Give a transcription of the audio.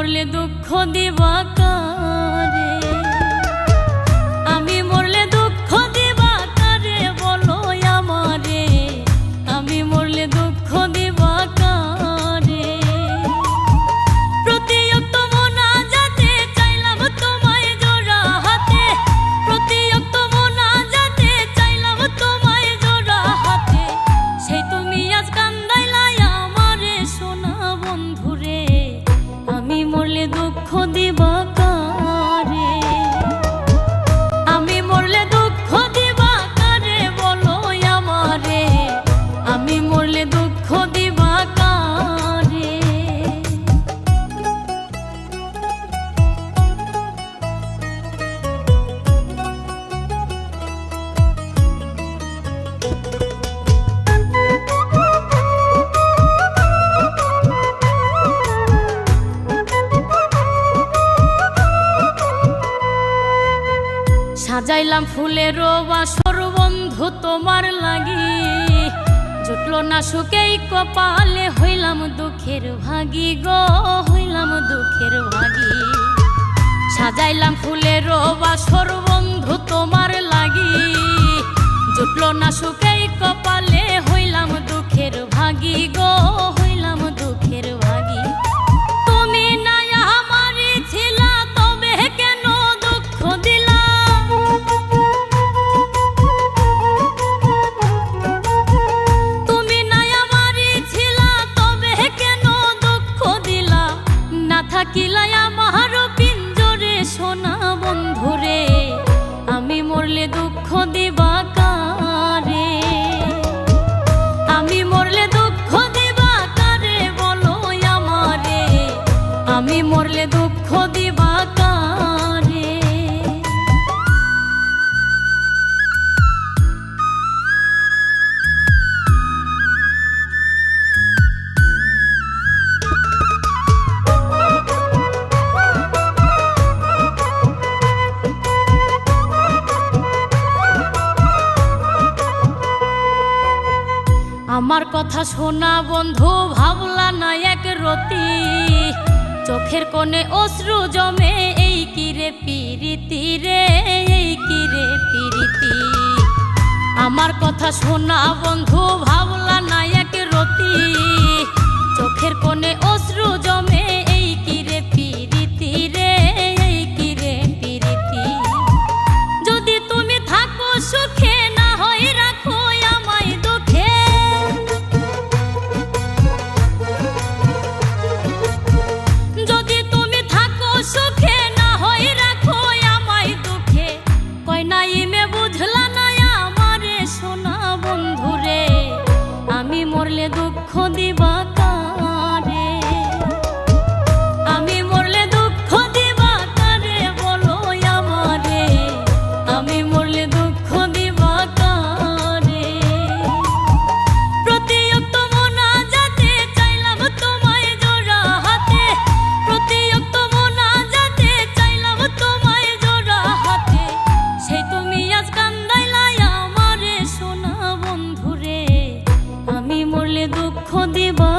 মরলে দুঃখ দিবা কারে, আমি মরলে দুঃখ দিবা কারে বলো আমারে, আমি মরলে দুঃখ দিবা কারে। প্রতিয়ক্ত মোনাজাতে চাইলাম তোমায় জোড়া হাতে, প্রতিয়ক্ত মোনাজাতে চাইলাম তোমায় জোড়া হাতে, সেই তুমি আজ কান্দাইলাই আমারে সোনা বন্ধুরে, আমি মরলে দুঃখ দিবা কারে, আমি মরলে দুঃখ দিবা কারে বলো আমারে, আমি মরলে দুঃখ দিবা কারে। সাজাইলাম ফুলের বাসর বন্ধু তোমার লাগি, জুটলো না সুখেই কপালে, হইলাম দুঃখের ভাগী গো, হইলাম দুঃখের ভাগী। সাজাইলাম ফুলের বাসর বন্ধু তোমার লাগি, জুটলো না সুখেই কপালে, হইলাম দুঃখের ভাগী গো, হইলাম দুঃখের ভাগী। তুমি না আমারই ছিলা তবে কেন দুঃখ দিলা, তুমি না আমারই ছিলা তবে কেন দুঃখ দিলা, না থাকিলাই আমার পিঞ্জরে সোনা বন্ধুরে, আমি মরলে দুঃখ দিবা কারে, আমি মরলে দুঃখ দিবা কারে বলো আমারে, আমি মরলে দুঃখ দিবা কারে। আমার কথা শোনা বন্ধু ভাবলা না এক রতি, চোখের কোণে অশ্রু জমে, এই কিরে পিরিতি রে, এই কিরে পিরিতি। আমার কথা শোনা বন্ধু ভাবলা না এক রতি, চোখের কোণে অশ্রু জমে, এই কিরে পিরিতি রে, এই কিরে পিরিতি। যদি তুমি থাকো সুখে না হয় রাখো আমায় দুঃখে, যদি তুমি থাকো সুখে না হয় রাখো আমায় দুঃখে, কই নাই মে বুঝলা না আমারে সোনা বন্ধুরে, আমি মরলে দুঃখ দিবা কারে, আমি মরলে দুঃখ দিবা কারে বলো আমারে, আমি মরলে দুঃখ দিবা কারে। প্রতিয়ক্ত মোনাজাতে চাইলাম তোমায় জোড়া হাতে, প্রতিয়ক্ত মোনাজাতে চাইলাম তোমায় জোড়া হাতে, সেই তুমি আজ কান্দাইলাই আমারে সোনা বন্ধুরে, আমি মরলে দুঃখ দিবা